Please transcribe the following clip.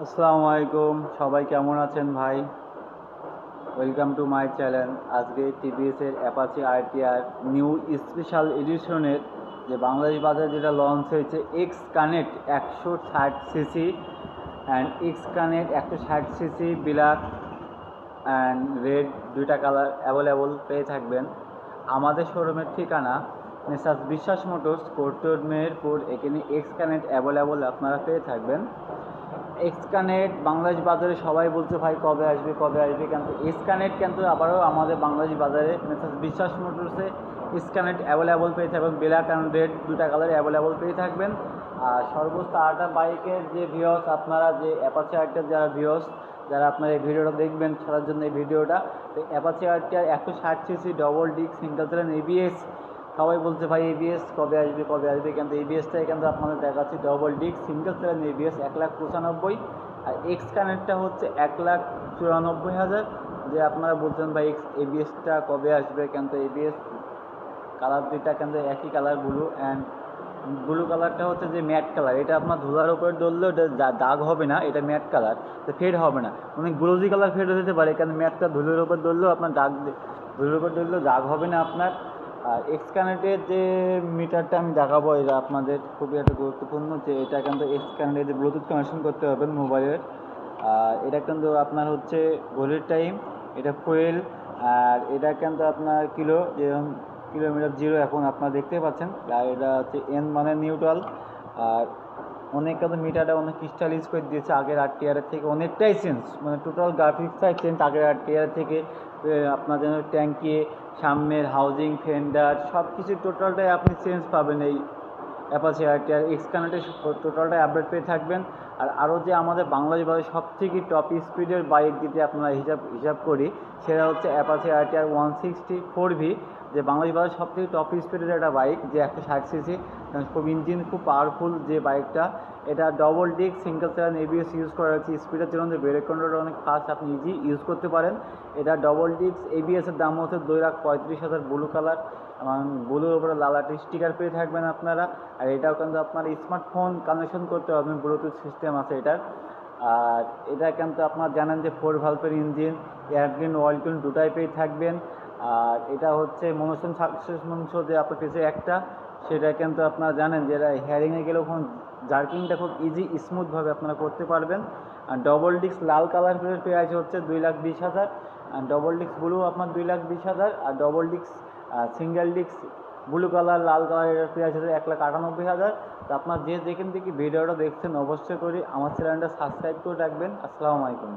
আসসালামু আলাইকুম, সবাই কেমন আছেন ভাই? Welcome to my channel. আজকে টিভিএস এর অ্যাপাচি আরটিআর নিউ স্পেশাল এডিশনের যে বাংলাদেশ বাজারে যেটা লঞ্চ হয়েছে x connect 160 CC and x connect 160 CC black and red, দুইটা কালার অ্যাভেলেবল পেয়ে থাকবেন। আমাদের শোরুমের ঠিকানা মেসার্স বিশ্বাস মোটরস, কোর্ট মেহেরপুর। এখানে এক্স কানেক্ট অ্যাভেলেবল আপনারা পেয়ে থাকবেন। এক্স কানেক্ট বাংলাদেশ বাজারে সবাই বলছে ভাই কবে আসবে কবে আসবে, কিন্তু এক্স কানেক্ট কিন্তু আবারও আমাদের বাংলাদেশ বাজারে মেসার্স বিশ্বাস মোটরসে এক্স কানেক্ট অ্যাভেলেবল পেয়ে থাকবেন। ব্ল্যাক অ্যান্ড রেড দুটা কালার অ্যাভেলেবল পেয়ে থাকবেন। আর সর্বোচ্চ আরেকটা বাইকের যে ভিউস, আপনারা যে অ্যাপাচি আরটিআর যারা ভিউস, যারা আপনারা এই ভিডিওটা দেখবেন ছাড়ার জন্য এই ভিডিওটা, তো অ্যাপাচি আরটিআর 160 সিসি ডবল ডিক সিঙ্গেল চ্যানেল এবিএস। সবাই বলছে ভাই এবিএস কবে আসবে কবে আসবে, কিন্তু এবিএসটাই কিন্তু আপনাদের দেখাচ্ছি ডবল ডিক সিঙ্গেল চ্যানেল এবিএস 1,95,000। আর এক্স কানেক্টটা হচ্ছে 1,94,000। যে আপনারা বলছেন ভাই এক্স এবিএসটা কবে আসবে, কিন্তু এবিএস কালার দুইটা কিন্তু একই কালার, ব্লু অ্যান্ড ব্লু কালারটা হচ্ছে যে ম্যাট কালার। এটা আপনার ধুলার উপরে ধরলেও এটা দাগ হবে না, এটা ম্যাট কালার, তো ফেড হবে না। অনেক গ্লোজি কালার ফেড হতে পারে, কারণ ম্যাটটা ধুলোর উপর ধরলেও আপনার দাগ, ধুলোর উপর ধরলেও দাগ হবে না আপনার। আর এক্স কানেক্টের যে মিটারটা আমি দেখাবো, এটা আপনাদের খুবই একটা গুরুত্বপূর্ণ, যে এটা কিন্তু এক্স কানেক্টের যে ব্লুটুথ কানেকশন করতে পারবেন মোবাইলের। আর এটা কিন্তু আপনার হচ্ছে ঘড়ির টাইম, এটা ফুয়েল, আর এটা কিন্তু আপনার কিলো, যেরকম কিলোমিটার জিরো এখন আপনারা দেখতে পাচ্ছেন। আর এটা হচ্ছে এন মানে নিউট্রাল। আর অনেক কিন্তু মিটারটা অনেক ক্রিস্টালাইজ করে দিয়েছে আগের আরটিআরের থেকে, অনেকটাই চেঞ্জ, মানে টোটাল গ্রাফিক্সটাই চেঞ্জ আগের আরটিআর থেকে। আপনার যেন ট্যাঙ্কি, সামনের হাউজিং, ফেন্ডার সব কিছু টোটালটাই আপনি চেঞ্জ পাবেন এই অ্যাপাচি আরটিআর এক্স কানেক্টের টোটালটাই আপডেট পেয়ে থাকবেন। আর আরও যে আমাদের বাংলাদেশ বাজারে সবথেকে টপ স্পিডের বাইক যদি আপনারা হিসাব করি, সেটা হচ্ছে অ্যাপাচি আরটিআর 164V, যে বাংলাদেশ বাজারে সবথেকে টপ স্পিডের একটা বাইক, যে 160 সিসি, খুব ইঞ্জিন খুব পাওয়ারফুল যে বাইকটা। এটা ডবল ডিক সিঙ্গেল চ্যানেল এবিএস ইউজ করা হচ্ছে। স্পিডের জন্য ব্রেক কন্ট্রোলটা অনেক ফাস্ট, আপনি ইজি ইউজ করতে পারেন। এটা ডবল ডিস্ক এবিএসের দাম হচ্ছে 2,35,000 ব্লু কালার, এবং ব্লুর উপরে লাল একটা স্টিকার পেয়ে থাকবেন আপনারা। আর এটাও কিন্তু আপনার স্মার্টফোন কানেকশন করতে পারবেন, ব্লুটুথ সিস্টেম আছে এটার। আর এটা কিন্তু আপনার জানেন যে 4 ভালভের ইঞ্জিন, এয়ারগ্রিন ওয়ালটুন দুটাই পেয়ে থাকবেন। আর এটা হচ্ছে মনোসন সাকসেস মঞ্চ, যে আপনার পেছে একটা, সেটা কিন্তু আপনারা জানেন যে এটা হেয়ারিংয়ে গেলে ওখানে জার্কিংটা খুব ইজি স্মুথভাবে আপনারা করতে পারবেন। আর ডবল ডিস্ক লাল কালার পেয়ে আছে হচ্ছে 2,20,000, আর ডবল ডিস্ক ব্লু আপনার 2,20,000, আর double disc single disc blue colour লাল কালার এটার প্রাইস আছে 1,98,000। তো আপনার যে যেখান থেকে ভিডিওটা দেখছেন অবশ্যই করে আমার চ্যানেলটা সাবস্ক্রাইব করে রাখবেন। আসসালামু আলাইকুম।